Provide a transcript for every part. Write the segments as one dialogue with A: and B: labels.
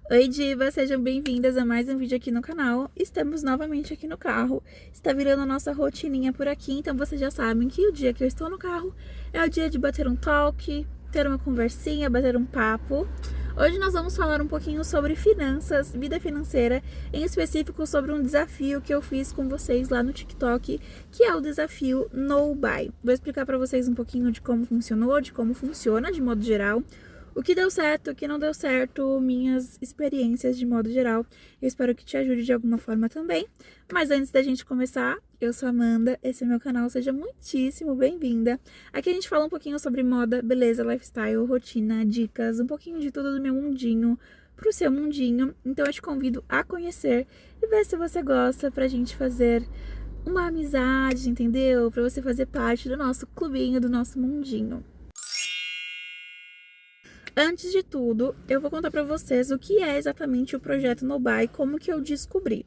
A: Oi, Diva, sejam bem-vindas a mais um vídeo aqui no canal. Estamos novamente aqui no carro. Está virando a nossa rotininha por aqui, então vocês já sabem que o dia que eu estou no carro é o dia de bater um talk, ter uma conversinha, bater um papo. Hoje nós vamos falar um pouquinho sobre finanças, vida financeira, em específico sobre um desafio que eu fiz com vocês lá no TikTok, que é o desafio No Buy. Vou explicar para vocês um pouquinho de como funcionou, de como funciona de modo geral. O que deu certo, o que não deu certo, minhas experiências de modo geral. Eu espero que te ajude de alguma forma também. Mas antes da gente começar, eu sou a Amanda, esse é meu canal, seja muitíssimo bem-vinda. Aqui a gente fala um pouquinho sobre moda, beleza, lifestyle, rotina, dicas, um pouquinho de tudo do meu mundinho pro seu mundinho. Então eu te convido a conhecer e ver se você gosta pra gente fazer uma amizade, entendeu? Pra você fazer parte do nosso clubinho, do nosso mundinho. Antes de tudo, eu vou contar para vocês o que é exatamente o projeto No Buy, como que eu descobri.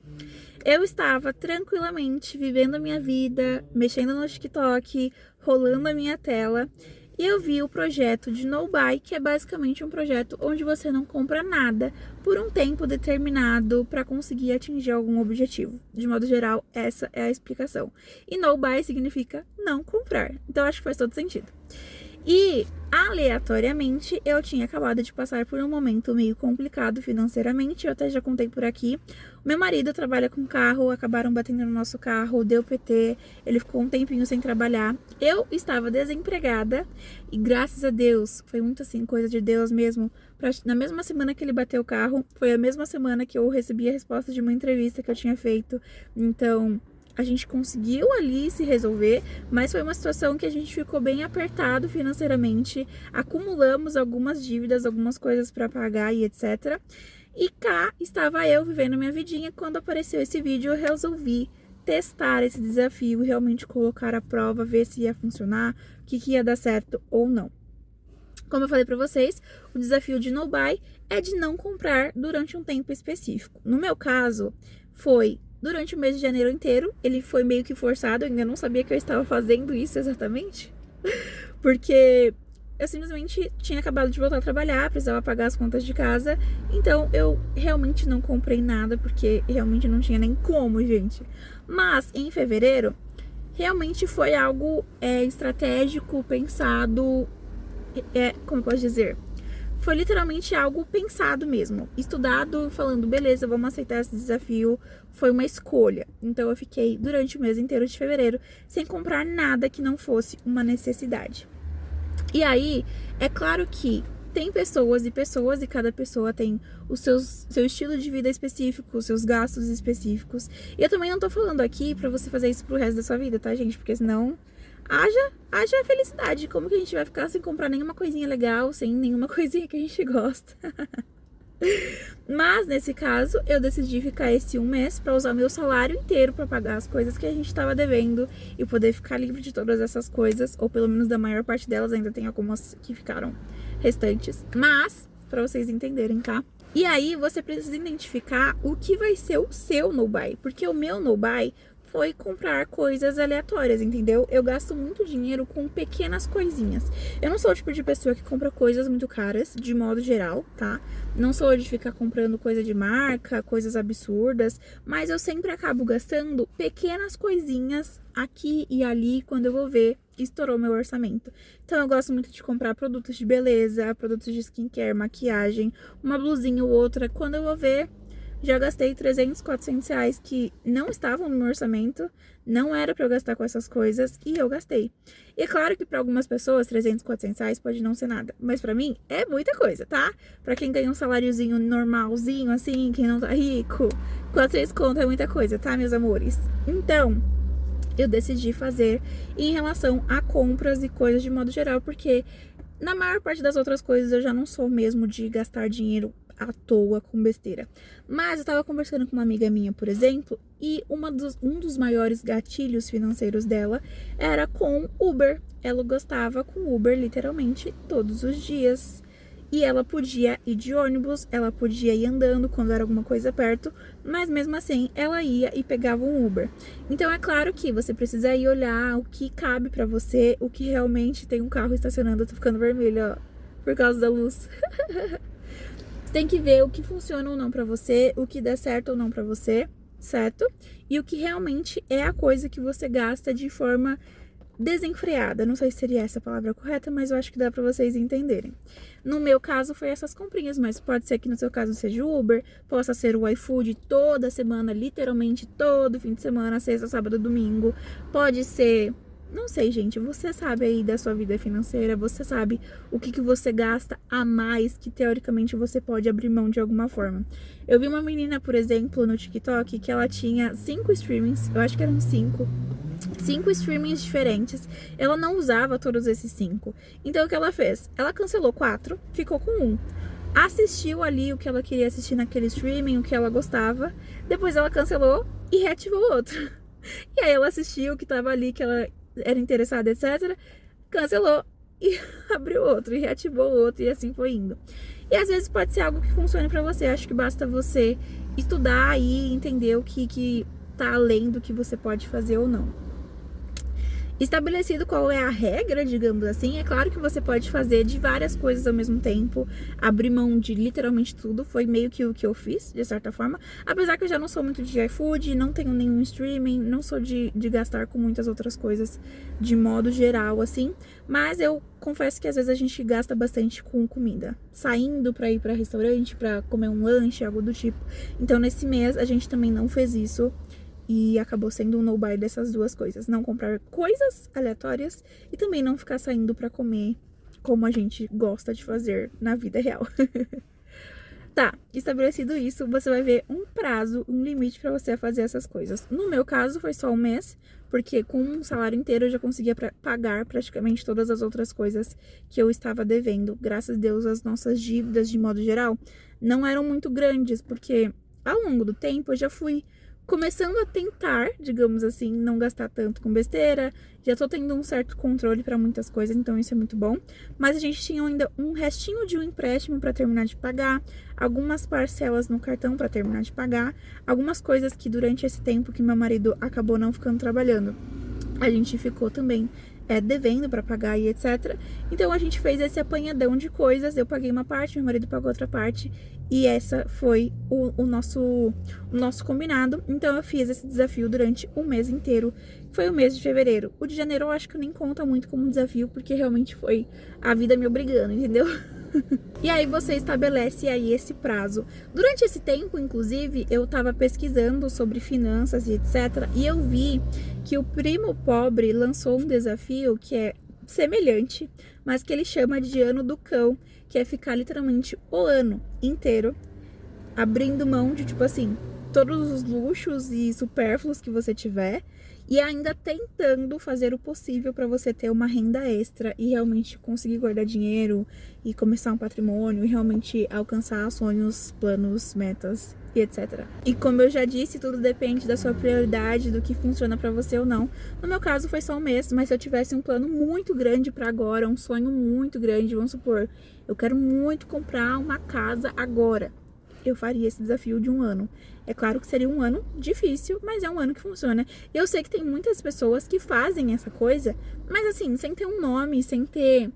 A: Eu estava tranquilamente vivendo a minha vida, mexendo no TikTok, rolando a minha tela, e eu vi o projeto de No Buy, que é basicamente um projeto onde você não compra nada por um tempo determinado para conseguir atingir algum objetivo. De modo geral, essa é a explicação. E No Buy significa não comprar. Então acho que faz todo sentido. E, aleatoriamente, eu tinha acabado de passar por um momento meio complicado financeiramente, eu até já contei por aqui. O meu marido trabalha com carro, acabaram batendo no nosso carro, deu PT, ele ficou um tempinho sem trabalhar. Eu estava desempregada e, graças a Deus, foi muito assim, coisa de Deus mesmo. Na mesma semana que ele bateu o carro, foi a mesma semana que eu recebi a resposta de uma entrevista que eu tinha feito. Então, a gente conseguiu ali se resolver, mas foi uma situação que a gente ficou bem apertado financeiramente, acumulamos algumas dívidas, algumas coisas para pagar e etc. E cá estava eu vivendo minha vidinha. Quando apareceu esse vídeo, eu resolvi testar esse desafio, realmente colocar à prova, ver se ia funcionar, o que ia dar certo ou não. Como eu falei para vocês, o desafio de No Buy é de não comprar durante um tempo específico. No meu caso, foi durante o mês de janeiro inteiro. Ele foi meio que forçado, eu ainda não sabia que eu estava fazendo isso exatamente, porque eu simplesmente tinha acabado de voltar a trabalhar, precisava pagar as contas de casa, então eu realmente não comprei nada, porque realmente não tinha nem como, gente. Mas em fevereiro, realmente foi algo estratégico, pensado, como eu posso dizer? Foi literalmente algo pensado mesmo, estudado, falando, beleza, vamos aceitar esse desafio. Foi uma escolha. Então eu fiquei durante o mês inteiro de fevereiro sem comprar nada que não fosse uma necessidade. E aí, é claro que tem pessoas e cada pessoa tem o seu estilo de vida específico, os seus gastos específicos. E eu também não tô falando aqui pra você fazer isso pro resto da sua vida, tá, gente? Porque senão haja felicidade. Como que a gente vai ficar sem comprar nenhuma coisinha legal, sem nenhuma coisinha que a gente gosta? Mas nesse caso, eu decidi ficar esse um mês para usar meu salário inteiro para pagar as coisas que a gente estava devendo e poder ficar livre de todas essas coisas, ou pelo menos da maior parte delas. Ainda tem algumas que ficaram restantes, mas para vocês entenderem, tá? E aí você precisa identificar o que vai ser o seu No Buy, porque o meu No Buy foi comprar coisas aleatórias, entendeu? Eu gasto muito dinheiro com pequenas coisinhas. Eu não sou o tipo de pessoa que compra coisas muito caras, de modo geral, tá? Não sou de ficar comprando coisa de marca, coisas absurdas, mas eu sempre acabo gastando pequenas coisinhas aqui e ali quando eu vou ver estourou meu orçamento. Então eu gosto muito de comprar produtos de beleza, produtos de skincare, maquiagem, uma blusinha ou outra. Quando eu vou ver, já gastei 300, 400 reais que não estavam no meu orçamento, não era pra eu gastar com essas coisas e eu gastei. E é claro que pra algumas pessoas 300, 400 reais pode não ser nada, mas pra mim é muita coisa, tá? Pra quem ganha um saláriozinho normalzinho assim, quem não tá rico, 400 conto é muita coisa, tá, meus amores? Então, eu decidi fazer em relação a compras e coisas de modo geral, porque na maior parte das outras coisas eu já não sou mesmo de gastar dinheiro à toa com besteira. Mas eu tava conversando com uma amiga minha, por exemplo, e um dos maiores gatilhos financeiros dela era com Uber. Ela gostava com Uber literalmente todos os dias. E ela podia ir de ônibus, ela podia ir andando quando era alguma coisa perto, mas mesmo assim ela ia e pegava um Uber. Então é claro que você precisa ir olhar o que cabe pra você, o que realmente tem um carro estacionando. Eu tô ficando vermelha, ó, por causa da luz. Você tem que ver o que funciona ou não pra você, o que dá certo ou não pra você, certo? E o que realmente é a coisa que você gasta de forma desenfreada. Não sei se seria essa a palavra correta, mas eu acho que dá pra vocês entenderem. No meu caso foi essas comprinhas, mas pode ser que no seu caso seja o Uber, possa ser o iFood toda semana, literalmente todo fim de semana, sexta, sábado, domingo. Pode ser, não sei, gente, você sabe aí da sua vida financeira, você sabe o que você gasta a mais que teoricamente você pode abrir mão de alguma forma. Eu vi uma menina, por exemplo, no TikTok que ela tinha 5 streamings, eu acho que eram 5 streamings diferentes. Ela não usava todos esses 5. Então o que ela fez? Ela cancelou 4, ficou com 1. Assistiu ali o que ela queria assistir naquele streaming, o que ela gostava. Depois ela cancelou e reativou outro. E aí ela assistiu o que tava ali, que ela era interessada, etc. Cancelou e abriu outro e reativou outro e assim foi indo. E às vezes pode ser algo que funcione pra você. Acho que basta você estudar e entender o que tá além do que você pode fazer ou não. Estabelecido qual é a regra, digamos assim, é claro que você pode fazer de várias coisas ao mesmo tempo, abrir mão de literalmente tudo, foi meio que o que eu fiz, de certa forma, apesar que eu já não sou muito de iFood, não tenho nenhum streaming, não sou de gastar com muitas outras coisas de modo geral, assim, mas eu confesso que às vezes a gente gasta bastante com comida, saindo pra ir pra restaurante, pra comer um lanche, algo do tipo, então nesse mês a gente também não fez isso, e acabou sendo um no-buy dessas duas coisas. Não comprar coisas aleatórias e também não ficar saindo pra comer como a gente gosta de fazer na vida real. Tá, estabelecido isso, você vai ver um prazo, um limite pra você fazer essas coisas. No meu caso, foi só um mês, porque com um salário inteiro eu já conseguia pagar praticamente todas as outras coisas que eu estava devendo. Graças a Deus, as nossas dívidas, de modo geral, não eram muito grandes, porque ao longo do tempo eu já fui começando a tentar, digamos assim, não gastar tanto com besteira. Já tô tendo um certo controle para muitas coisas, então isso é muito bom. Mas a gente tinha ainda um restinho de um empréstimo para terminar de pagar, algumas parcelas no cartão para terminar de pagar, algumas coisas que durante esse tempo que meu marido acabou não ficando trabalhando, a gente ficou também devendo para pagar e etc. Então a gente fez esse apanhadão de coisas, eu paguei uma parte, meu marido pagou outra parte, e essa foi o nosso combinado. Então eu fiz esse desafio durante um mês inteiro, foi o mês de fevereiro. O de janeiro eu acho que nem conta muito como desafio, porque realmente foi a vida me obrigando, entendeu? E aí você estabelece aí esse prazo. Durante esse tempo, inclusive, eu tava pesquisando sobre finanças e etc. E eu vi que o Primo Pobre lançou um desafio que é semelhante, mas que ele chama de Ano do Cão, que é ficar literalmente o ano inteiro abrindo mão de, tipo assim, todos os luxos e supérfluos que você tiver e ainda tentando fazer o possível para você ter uma renda extra e realmente conseguir guardar dinheiro e começar um patrimônio e realmente alcançar sonhos, planos, metas e etc. E como eu já disse, tudo depende da sua prioridade, do que funciona para você ou não. No meu caso foi só um mês, mas se eu tivesse um plano muito grande para agora, um sonho muito grande, vamos supor, eu quero muito comprar uma casa agora, eu faria esse desafio de um ano. É claro que seria um ano difícil, mas é um ano que funciona. Eu sei que tem muitas pessoas que fazem essa coisa, mas assim, sem ter um nome, sem ter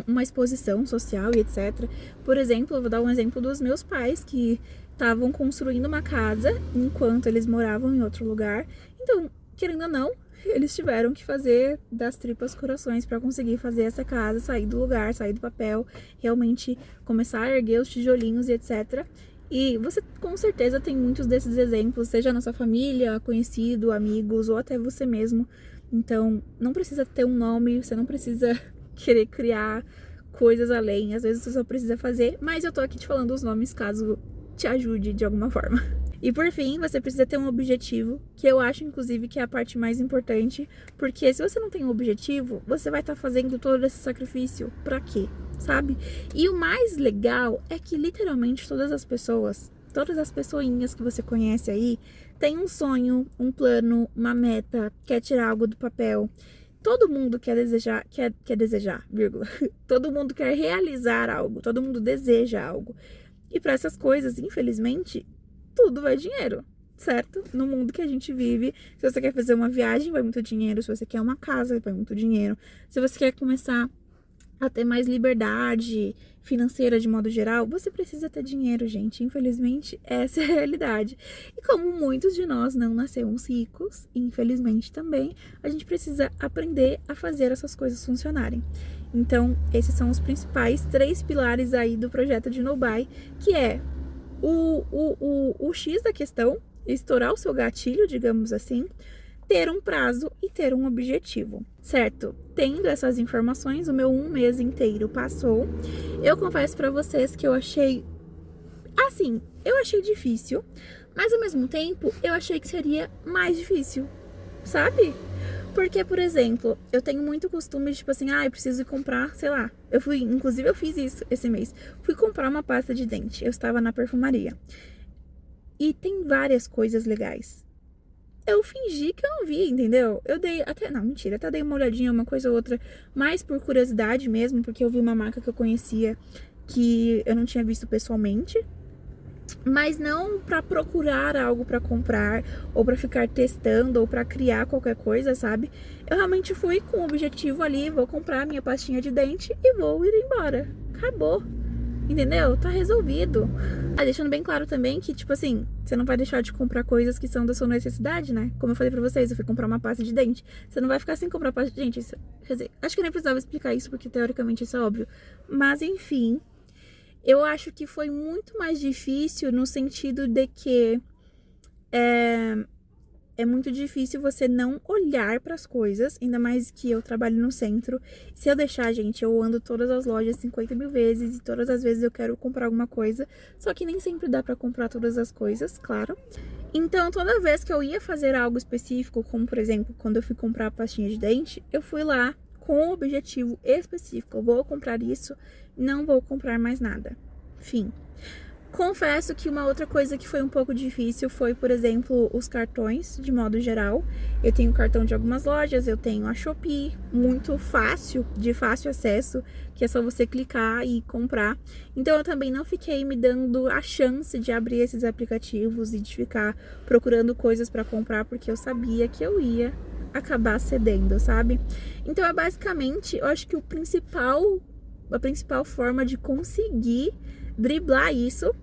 A: uma exposição social e etc. Por exemplo, eu vou dar um exemplo dos meus pais, que estavam construindo uma casa enquanto eles moravam em outro lugar. Então, querendo ou não, eles tiveram que fazer das tripas corações para conseguir fazer essa casa, sair do lugar, sair do papel, realmente começar a erguer os tijolinhos e etc. E você com certeza tem muitos desses exemplos, seja na sua família, conhecido, amigos ou até você mesmo. Então, não precisa ter um nome, você não precisa querer criar coisas além, às vezes você só precisa fazer, mas eu tô aqui te falando os nomes caso te ajude de alguma forma. E por fim, você precisa ter um objetivo, que eu acho inclusive que é a parte mais importante, porque se você não tem um objetivo, você vai estar fazendo todo esse sacrifício pra quê, sabe? E o mais legal é que literalmente todas as pessoinhas que você conhece aí, têm um sonho, um plano, uma meta, quer tirar algo do papel. Todo mundo quer desejar, vírgula. Todo mundo quer realizar algo, todo mundo deseja algo. E para essas coisas, infelizmente, tudo vai dinheiro, certo? No mundo que a gente vive, se você quer fazer uma viagem, vai muito dinheiro. Se você quer uma casa, vai muito dinheiro. Se você quer começar a ter mais liberdade financeira de modo geral, você precisa ter dinheiro, gente. Infelizmente, essa é a realidade. E como muitos de nós não nascemos ricos, infelizmente também, a gente precisa aprender a fazer essas coisas funcionarem. Então, esses são os principais 3 pilares aí do projeto de Nubai, que é o X da questão, estourar o seu gatilho, digamos assim, ter um prazo e ter um objetivo, certo? Tendo essas informações, o meu 1 mês inteiro passou. Eu confesso pra vocês que eu achei, assim, eu achei difícil, mas ao mesmo tempo eu achei que seria mais difícil, sabe? Porque, por exemplo, eu tenho muito costume de, tipo assim, eu preciso ir comprar, sei lá. Inclusive eu fiz isso esse mês. Fui comprar uma pasta de dente. Eu estava na perfumaria. E tem várias coisas legais. Eu fingi que eu não vi, entendeu? Eu dei até, não, mentira, até dei uma olhadinha, uma coisa ou outra, mais por curiosidade mesmo, porque eu vi uma marca que eu conhecia que eu não tinha visto pessoalmente. Mas não para procurar algo para comprar, ou para ficar testando, ou para criar qualquer coisa, sabe? Eu realmente fui com o objetivo ali, vou comprar minha pastinha de dente e vou ir embora. Acabou. Entendeu? Tá resolvido. Deixando bem claro também que, tipo assim, você não vai deixar de comprar coisas que são da sua necessidade, né? Como eu falei pra vocês, eu fui comprar uma pasta de dente. Você não vai ficar sem comprar pasta de dente. Quer dizer, acho que eu nem precisava explicar isso, porque teoricamente isso é óbvio. Mas, enfim, eu acho que foi muito mais difícil no sentido de que é muito difícil você não olhar para as coisas, ainda mais que eu trabalho no centro. Se eu deixar, gente, eu ando todas as lojas 50 mil vezes e todas as vezes eu quero comprar alguma coisa, só que nem sempre dá para comprar todas as coisas, claro. Então, toda vez que eu ia fazer algo específico, como por exemplo, quando eu fui comprar a pastinha de dente, eu fui lá com um objetivo específico. Eu vou comprar isso, não vou comprar mais nada. Fim. Confesso que uma outra coisa que foi um pouco difícil foi, por exemplo, os cartões, de modo geral. Eu tenho cartão de algumas lojas, eu tenho a Shopee, muito fácil, de fácil acesso, que é só você clicar e comprar. Então eu também não fiquei me dando a chance de abrir esses aplicativos e de ficar procurando coisas para comprar, porque eu sabia que eu ia acabar cedendo, sabe? Então é basicamente, eu acho que a principal forma de conseguir driblar isso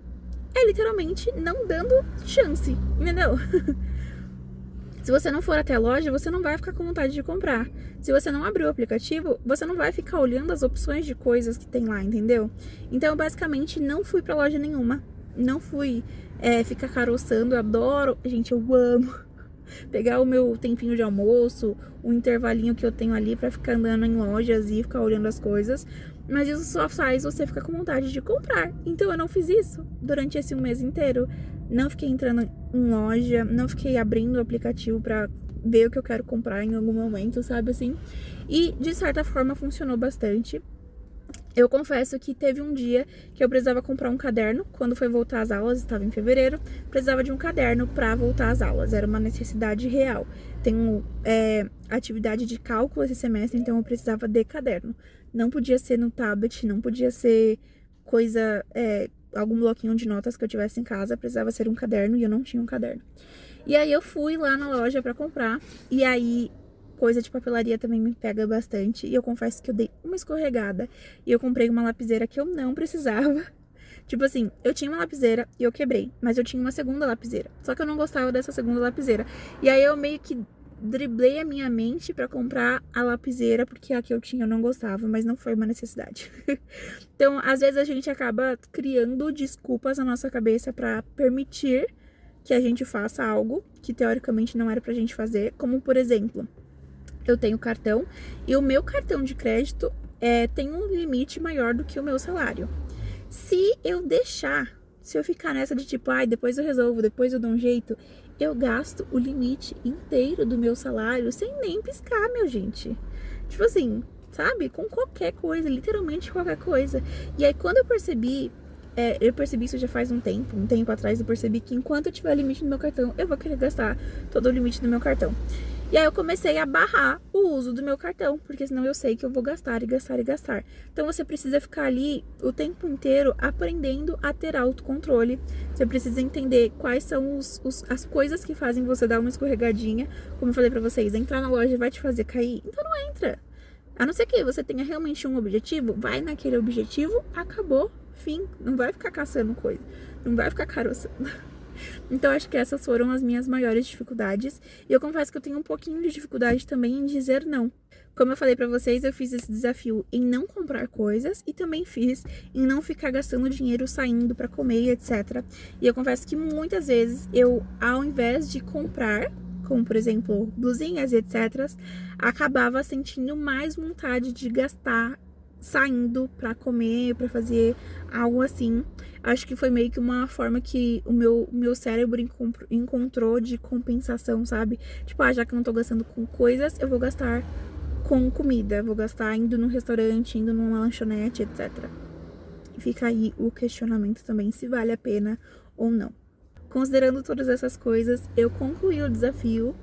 A: é literalmente não dando chance, entendeu? Se você não for até a loja, você não vai ficar com vontade de comprar. Se você não abrir o aplicativo, você não vai ficar olhando as opções de coisas que tem lá, entendeu? Então, eu basicamente não fui pra loja nenhuma. Não fui ficar caroçando. Eu adoro, gente, eu amo pegar o meu tempinho de almoço, o intervalinho que eu tenho ali pra ficar andando em lojas e ficar olhando as coisas. Mas isso só faz você ficar com vontade de comprar. Então eu não fiz isso durante esse 1 mês inteiro. Não fiquei entrando em loja, não fiquei abrindo o aplicativo pra ver o que eu quero comprar em algum momento, sabe assim? E de certa forma funcionou bastante. Eu confesso que teve um dia que eu precisava comprar um caderno. Quando foi voltar às aulas, estava em fevereiro, precisava de um caderno para voltar às aulas. Era uma necessidade real. Tenho atividade de cálculo esse semestre, então eu precisava de caderno. Não podia ser no tablet, não podia ser coisa, algum bloquinho de notas que eu tivesse em casa. Precisava ser um caderno e eu não tinha um caderno. E aí eu fui lá na loja para comprar. E aí coisa de papelaria também me pega bastante. E eu confesso que eu dei uma escorregada. E eu comprei uma lapiseira que eu não precisava. Tipo assim, eu tinha uma lapiseira e eu quebrei. Mas eu tinha uma segunda lapiseira. Só que eu não gostava dessa segunda lapiseira. E aí eu meio que driblei a minha mente pra comprar a lapiseira. Porque a que eu tinha eu não gostava. Mas não foi uma necessidade. Então, às vezes a gente acaba criando desculpas na nossa cabeça pra permitir que a gente faça algo que teoricamente não era pra gente fazer. Como, por exemplo, eu tenho cartão e o meu cartão de crédito tem um limite maior do que o meu salário. Se eu ficar nessa de tipo, depois eu resolvo, depois eu dou um jeito, eu gasto o limite inteiro do meu salário sem nem piscar, meu gente. Tipo assim, sabe? Com qualquer coisa, literalmente qualquer coisa. E aí quando eu percebi isso já faz um tempo atrás eu percebi que enquanto eu tiver limite no meu cartão, eu vou querer gastar todo o limite do meu cartão. E aí eu comecei a barrar o uso do meu cartão, porque senão eu sei que eu vou gastar e gastar e gastar. Então você precisa ficar ali o tempo inteiro aprendendo a ter autocontrole. Você precisa entender quais são as coisas que fazem você dar uma escorregadinha. Como eu falei pra vocês, entrar na loja vai te fazer cair? Então não entra. A não ser que você tenha realmente um objetivo, vai naquele objetivo, acabou, fim. Não vai ficar caçando coisa, não vai ficar caroçando. Então, acho que essas foram as minhas maiores dificuldades. E eu confesso que eu tenho um pouquinho de dificuldade também em dizer não. Como eu falei pra vocês, eu fiz esse desafio em não comprar coisas e também fiz em não ficar gastando dinheiro saindo pra comer, etc. E eu confesso que muitas vezes eu, ao invés de comprar, como por exemplo, blusinhas e etc., acabava sentindo mais vontade de gastar saindo pra comer, pra fazer algo assim. Acho que foi meio que uma forma que o meu cérebro encontrou de compensação, sabe? Tipo, já que eu não tô gastando com coisas, eu vou gastar com comida, vou gastar indo num restaurante, indo numa lanchonete, etc. E fica aí o questionamento também, se vale a pena ou não. Considerando todas essas coisas, eu concluí o desafio.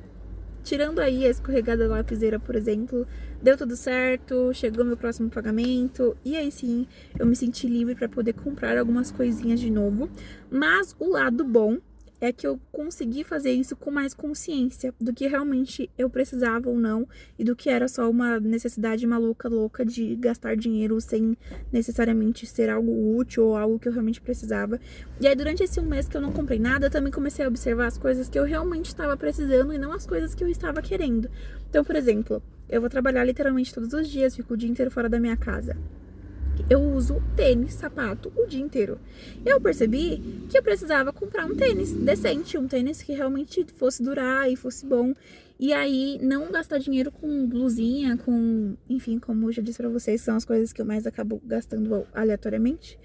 A: Tirando aí a escorregada da lapiseira, por exemplo, deu tudo certo, chegou meu próximo pagamento e aí sim eu me senti livre para poder comprar algumas coisinhas de novo. Mas o lado bom é que eu consegui fazer isso com mais consciência do que realmente eu precisava ou não e do que era só uma necessidade maluca, louca de gastar dinheiro sem necessariamente ser algo útil ou algo que eu realmente precisava. E aí, durante esse um mês que eu não comprei nada, eu também comecei a observar as coisas que eu realmente estava precisando e não as coisas que eu estava querendo. Então, por exemplo, eu vou trabalhar literalmente todos os dias, fico o dia inteiro fora da minha casa. Eu uso tênis, sapato o dia inteiro. Eu percebi que eu precisava comprar um tênis decente, um tênis que realmente fosse durar e fosse bom. E aí, não gastar dinheiro com blusinha, com... Enfim, como eu já disse pra vocês, são as coisas que eu mais acabo gastando aleatoriamente.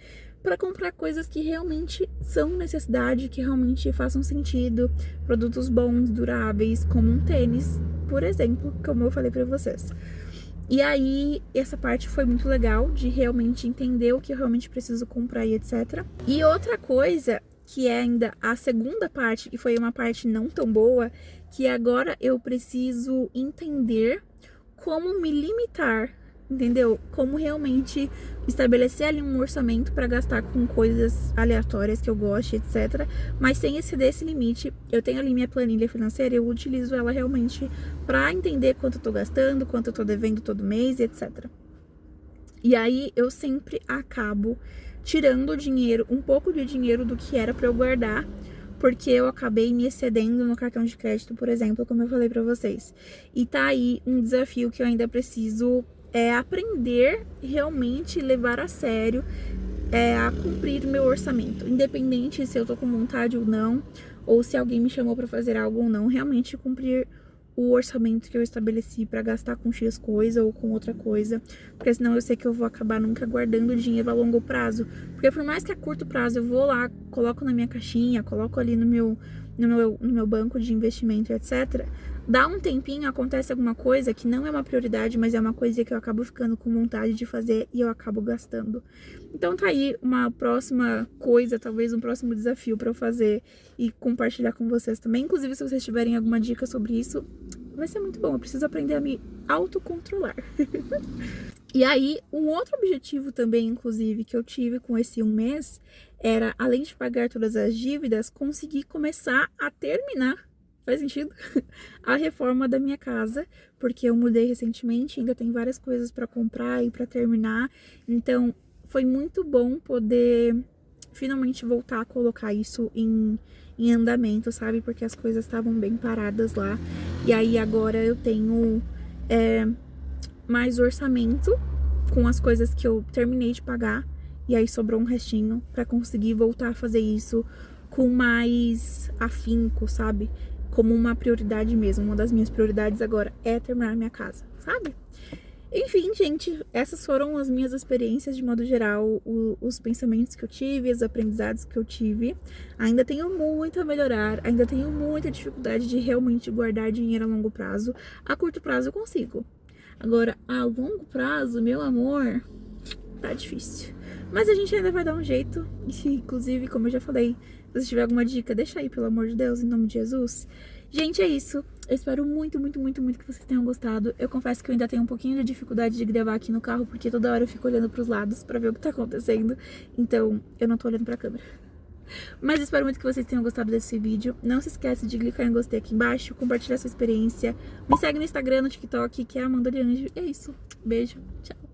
A: Para comprar coisas que realmente são necessidade, que realmente façam sentido. Produtos bons, duráveis, como um tênis, por exemplo, como eu falei pra vocês. E aí, essa parte foi muito legal, de realmente entender o que eu realmente preciso comprar e etc. E outra coisa, que é ainda a segunda parte, e foi uma parte não tão boa, que agora eu preciso entender como me limitar, entendeu? Como realmente estabelecer ali um orçamento para gastar com coisas aleatórias que eu gosto, etc. Mas sem exceder esse limite. Eu tenho ali minha planilha financeira, eu utilizo ela realmente para entender quanto eu tô gastando, quanto eu tô devendo todo mês, etc. E aí eu sempre acabo tirando dinheiro, um pouco de dinheiro do que era para eu guardar, porque eu acabei me excedendo no cartão de crédito, por exemplo, como eu falei pra vocês. E tá aí um desafio que eu ainda preciso aprender realmente levar a sério, a cumprir o meu orçamento, independente se eu tô com vontade ou não, ou se alguém me chamou pra fazer algo ou não, realmente cumprir o orçamento que eu estabeleci pra gastar com X coisa ou com outra coisa, porque senão eu sei que eu vou acabar nunca guardando dinheiro a longo prazo, porque por mais que a curto prazo eu vou lá, coloco na minha caixinha, coloco ali no meu banco de investimento, etc., dá um tempinho, acontece alguma coisa que não é uma prioridade, mas é uma coisa que eu acabo ficando com vontade de fazer e eu acabo gastando. Então tá aí uma próxima coisa, talvez um próximo desafio pra eu fazer e compartilhar com vocês também. Inclusive, se vocês tiverem alguma dica sobre isso, vai ser muito bom. Eu preciso aprender a me autocontrolar. E aí, um outro objetivo também, inclusive, que eu tive com esse um mês, era, além de pagar todas as dívidas, conseguir começar a terminar, faz sentido? A reforma da minha casa, porque eu mudei recentemente, ainda tem várias coisas para comprar e para terminar. Então, foi muito bom poder finalmente voltar a colocar isso em andamento, sabe? Porque as coisas estavam bem paradas lá. E aí agora eu tenho mais orçamento com as coisas que eu terminei de pagar. E aí sobrou um restinho pra conseguir voltar a fazer isso com mais afinco, sabe? Como uma prioridade mesmo. Uma das minhas prioridades agora é terminar minha casa, sabe? Enfim, gente, essas foram as minhas experiências de modo geral, os pensamentos que eu tive, os aprendizados que eu tive. Ainda tenho muito a melhorar, ainda tenho muita dificuldade de realmente guardar dinheiro a longo prazo. A curto prazo eu consigo. Agora, a longo prazo, meu amor, tá difícil. Mas a gente ainda vai dar um jeito. E, inclusive, como eu já falei, se você tiver alguma dica, deixa aí, pelo amor de Deus, em nome de Jesus. Gente, é isso. Eu espero muito, muito, muito, muito que vocês tenham gostado. Eu confesso que eu ainda tenho um pouquinho de dificuldade de gravar aqui no carro, porque toda hora eu fico olhando pros lados pra ver o que tá acontecendo. Então, eu não tô olhando pra câmera. Mas espero muito que vocês tenham gostado desse vídeo. Não se esquece de clicar em gostei aqui embaixo, compartilhar sua experiência. Me segue no Instagram, no TikTok, que é Amanda de Anjo. E é isso. Beijo. Tchau.